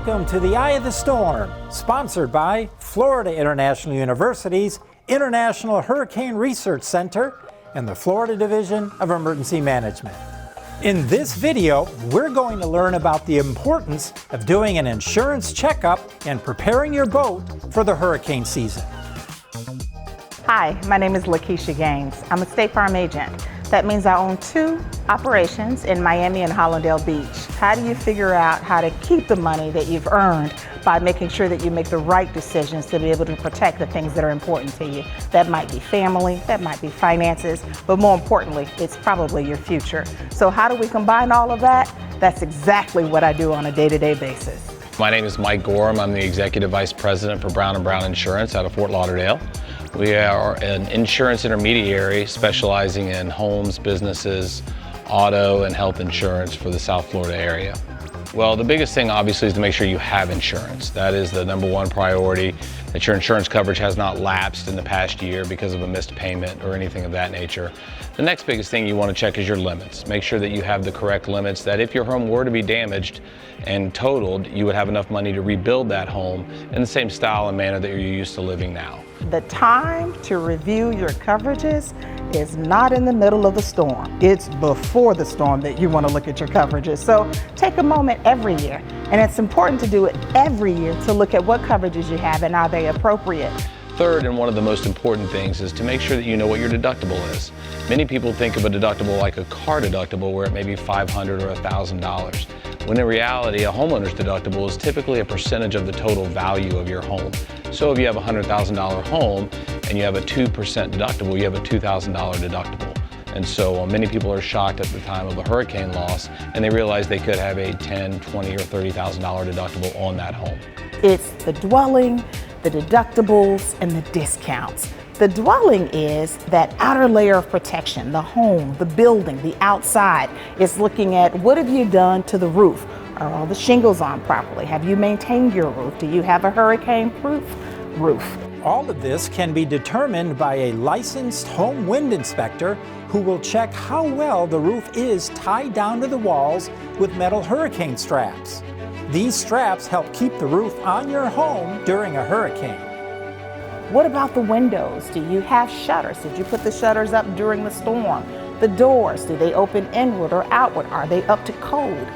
Welcome to the Eye of the Storm, sponsored by Florida International University's International Hurricane Research Center and the Florida Division of Emergency Management. In this video, we're going to learn about the importance of doing an insurance checkup and preparing your boat for the hurricane season. Hi, my name is Lakeisha Gaines. I'm a State Farm agent. That means I own 2 operations in Miami and Hallandale Beach. How do you figure out how to keep the money that you've earned by making sure that you make the right decisions to be able to protect the things that are important to you? That might be family, that might be finances, but more importantly, it's probably your future. So how do we combine all of that? That's exactly what I do on a day-to-day basis. My name is Mike Gorham. I'm the Executive Vice President for Brown & Brown Insurance out of Fort Lauderdale. We are an insurance intermediary specializing in homes, businesses, auto, and health insurance for the South Florida area. Well, the biggest thing obviously is to make sure you have insurance. That is the #1 priority, that your insurance coverage has not lapsed in the past year because of a missed payment or anything of that nature. The next biggest thing you want to check is your limits. Make sure that you have the correct limits, that if your home were to be damaged and totaled, you would have enough money to rebuild that home in the same style and manner that you're used to living now. The time to review your coverages is not in the middle of the storm. It's before the storm that you want to look at your coverages. So take a moment every year, and it's important to do it every year to look at what coverages you have and are they appropriate. Third, and one of the most important things, is to make sure that you know what your deductible is. Many people think of a deductible like a car deductible where it may be $500 or $1,000, when in reality a homeowner's deductible is typically a percentage of the total value of your home. So if you have a $100,000 home and you have a 2% deductible, you have a $2,000 deductible. And so many people are shocked at the time of a hurricane loss and they realize they could have a $10,000, $20,000 or $30,000 deductible on that home. It's the dwelling, the deductibles, and the discounts. The dwelling is that outer layer of protection, the home, the building, the outside. It's looking at what have you done to the roof? Are all the shingles on properly? Have you maintained your roof? Do you have a hurricane-proof roof? All of this can be determined by a licensed home wind inspector who will check how well the roof is tied down to the walls with metal hurricane straps. These straps help keep the roof on your home during a hurricane. What about the windows? Do you have shutters? Did you put the shutters up during the storm? The doors, do they open inward or outward? Are they up to code?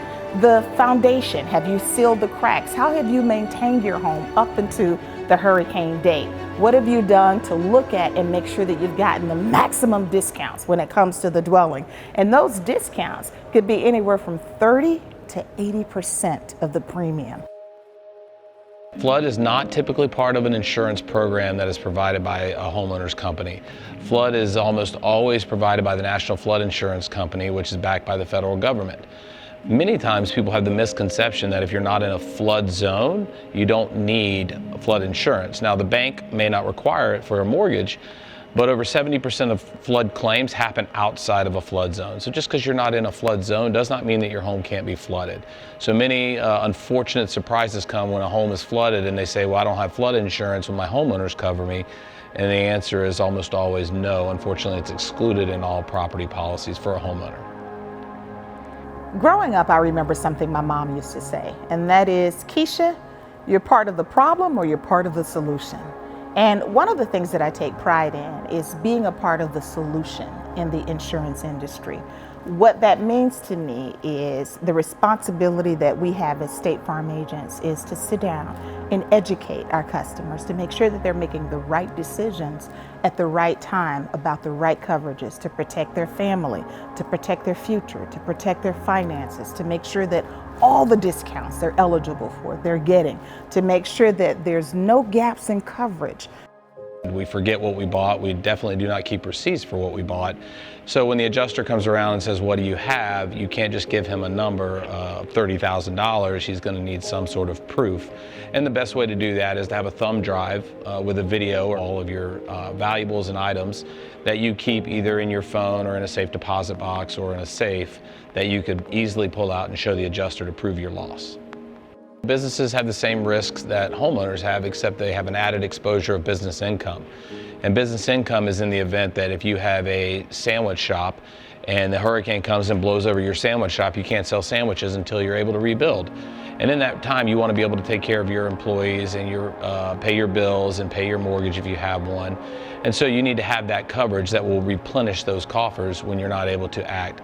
The foundation, have you sealed the cracks? How have you maintained your home up into the hurricane date? What have you done to look at and make sure that you've gotten the maximum discounts when it comes to the dwelling? And those discounts could be anywhere from 30 to 80% of the premium. Flood is not typically part of an insurance program that is provided by a homeowner's company. Flood is almost always provided by the National Flood Insurance Company, which is backed by the federal government. Many times people have the misconception that if you're not in a flood zone, you don't need flood insurance. Now, the bank may not require it for a mortgage, but over 70% of flood claims happen outside of a flood zone. So just because you're not in a flood zone does not mean that your home can't be flooded. So many unfortunate surprises come when a home is flooded and they say, well, I don't have flood insurance, will my homeowners cover me? And the answer is almost always no. Unfortunately, it's excluded in all property policies for a homeowner. Growing up, I remember something my mom used to say, and that is, Keisha, you're part of the problem or you're part of the solution. And one of the things that I take pride in is being a part of the solution in the insurance industry. What that means to me is the responsibility that we have as State Farm agents is to sit down and educate our customers to make sure that they're making the right decisions at the right time about the right coverages to protect their family, to protect their future, to protect their finances, to make sure that all the discounts they're eligible for, they're getting, to make sure that there's no gaps in coverage. We forget what we bought. We definitely do not keep receipts for what we bought. So when the adjuster comes around and says, what do you have? You can't just give him a number of $30,000. He's going to need some sort of proof. And the best way to do that is to have a thumb drive with a video of all of your valuables and items that you keep either in your phone or in a safe deposit box or in a safe that you could easily pull out and show the adjuster to prove your loss. Businesses have the same risks that homeowners have, except they have an added exposure of business income. And business income is in the event that if you have a sandwich shop and the hurricane comes and blows over your sandwich shop, you can't sell sandwiches until you're able to rebuild. And in that time, you want to be able to take care of your employees and pay your bills and pay your mortgage if you have one. And so you need to have that coverage that will replenish those coffers when you're not able to act.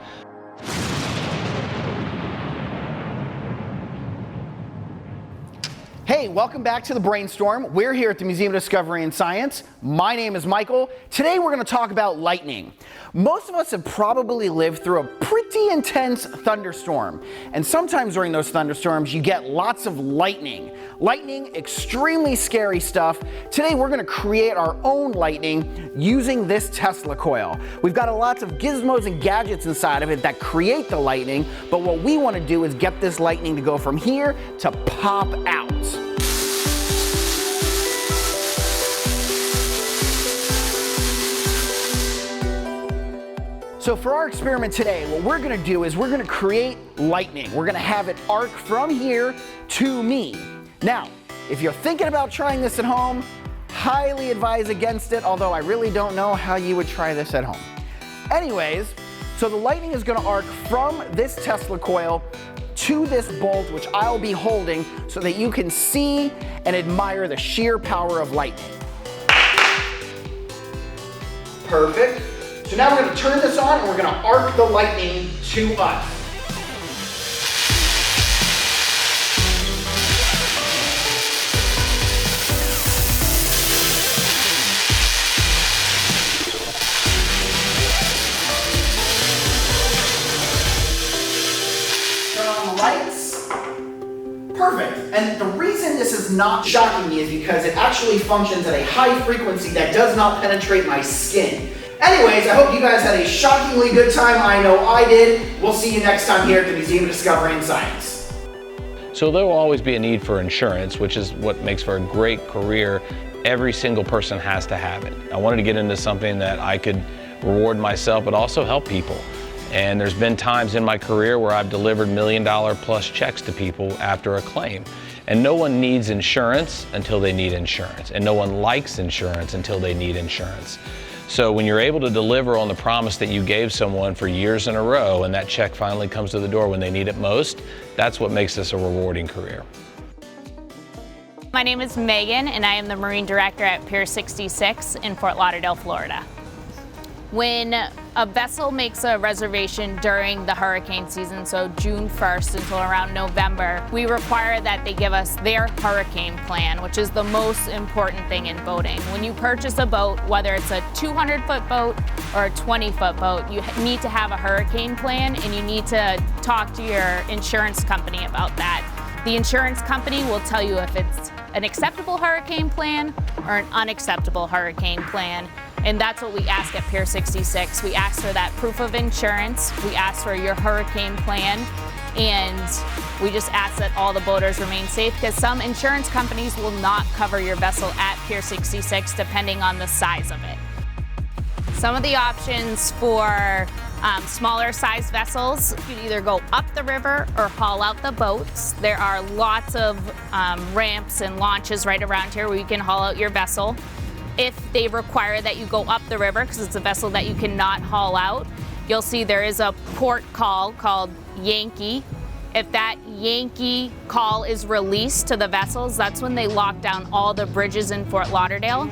Hey, welcome back to the Brainstorm. We're here at the Museum of Discovery and Science. My name is Michael. Today we're going to talk about lightning. Most of us have probably lived through a pretty intense thunderstorm. And sometimes during those thunderstorms you get lots of lightning. Lightning, extremely scary stuff. Today we're going to create our own lightning using this Tesla coil. We've got lots of gizmos and gadgets inside of it that create the lightning, but what we want to do is get this lightning to go from here to pop out. So for our experiment today, what we're gonna do is we're gonna create lightning. We're gonna have it arc from here to me. Now, if you're thinking about trying this at home, highly advise against it, although I really don't know how you would try this at home. Anyways, so the lightning is gonna arc from this Tesla coil to this bolt, which I'll be holding so that you can see and admire the sheer power of lightning. Perfect. So now we're going to turn this on and we're going to arc the lightning to us. Turn on the lights. Perfect. And the reason this is not shocking me is because it actually functions at a high frequency that does not penetrate my skin. Anyways, I hope you guys had a shockingly good time. I know I did. We'll see you next time here at the Museum of Discovery and Science. So there will always be a need for insurance, which is what makes for a great career. Every single person has to have it. I wanted to get into something that I could reward myself, but also help people. And there's been times in my career where I've delivered $1 million plus checks to people after a claim. And no one needs insurance until they need insurance. And no one likes insurance until they need insurance. So when you're able to deliver on the promise that you gave someone for years in a row and that check finally comes to the door when they need it most, that's what makes this a rewarding career. My name is Megan and I am the Marine Director at Pier 66 in Fort Lauderdale, Florida. When a vessel makes a reservation during the hurricane season, so June 1st until around November, we require that they give us their hurricane plan, which is the most important thing in boating. When you purchase a boat, whether it's a 200-foot boat or a 20-foot boat, you need to have a hurricane plan and you need to talk to your insurance company about that. The insurance company will tell you if it's an acceptable hurricane plan or an unacceptable hurricane plan. And that's what we ask at Pier 66. We ask for that proof of insurance, we ask for your hurricane plan, and we just ask that all the boaters remain safe because some insurance companies will not cover your vessel at Pier 66 depending on the size of it. Some of the options for smaller size vessels, you can either go up the river or haul out the boats. There are lots of ramps and launches right around here where you can haul out your vessel. If they require that you go up the river, because it's a vessel that you cannot haul out, you'll see there is a port call called Yankee. If that Yankee call is released to the vessels, that's when they lock down all the bridges in Fort Lauderdale.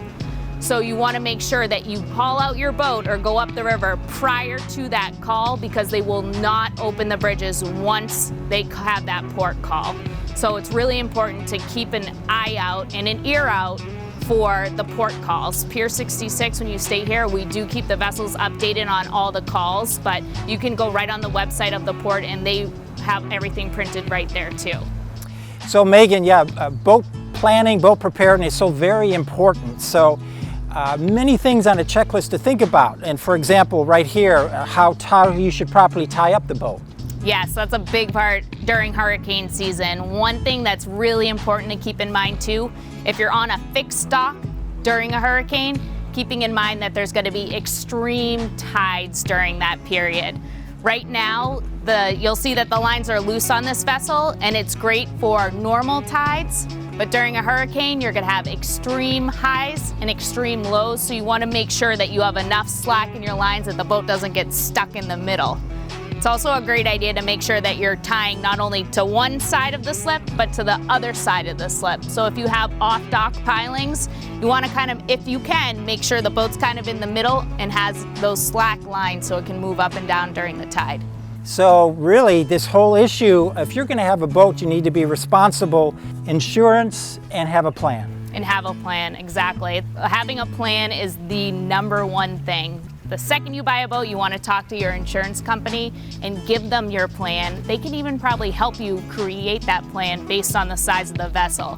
So you want to make sure that you haul out your boat or go up the river prior to that call because they will not open the bridges once they have that port call. So it's really important to keep an eye out and an ear out for the port calls. Pier 66, when you stay here, we do keep the vessels updated on all the calls, but you can go right on the website of the port and they have everything printed right there too. So Megan, boat planning, boat preparedness is so very important. So many things on a checklist to think about. And for example, right here, how you should properly tie up the boat. Yes, that's a big part during hurricane season. One thing that's really important to keep in mind too, if you're on a fixed dock during a hurricane, keeping in mind that there's going to be extreme tides during that period. Right now, you'll see that the lines are loose on this vessel and it's great for normal tides, But during a hurricane, you're going to have extreme highs and extreme lows, so you want to make sure that you have enough slack in your lines that the boat doesn't get stuck in the middle. It's also a great idea to make sure that you're tying not only to one side of the slip, but to the other side of the slip. So if you have off-dock pilings, you want to kind of, if you can, make sure the boat's kind of in the middle and has those slack lines so it can move up and down during the tide. So really, this whole issue, if you're going to have a boat, you need to be responsible, insurance, and have a plan. And have a plan, exactly. Having a plan is the number one thing. The second you buy a boat, you want to talk to your insurance company and give them your plan. They can even probably help you create that plan based on the size of the vessel.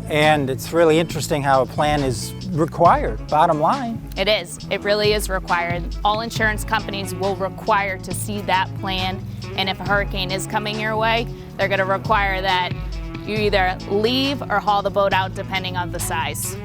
And it's really interesting how a plan is required, bottom line. It is. It really is required. All insurance companies will require to see that plan, and if a hurricane is coming your way, they're going to require that you either leave or haul the boat out depending on the size.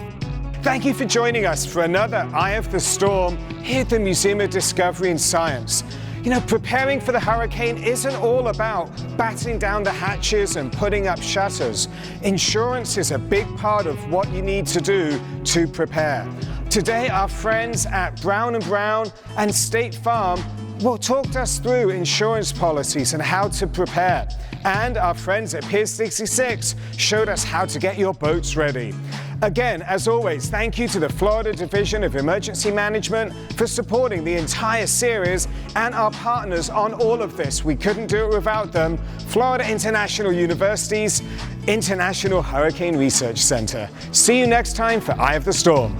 Thank you for joining us for another Eye of the Storm here at the Museum of Discovery and Science. You know, preparing for the hurricane isn't all about battening down the hatches and putting up shutters. Insurance is a big part of what you need to do to prepare. Today, our friends at Brown & Brown and State Farm will talk us through insurance policies and how to prepare. And our friends at Pier 66 showed us how to get your boats ready. Again, as always, thank you to the Florida Division of Emergency Management for supporting the entire series and our partners on all of this. We couldn't do it without them. Florida International University's International Hurricane Research Center. See you next time for Eye of the Storm.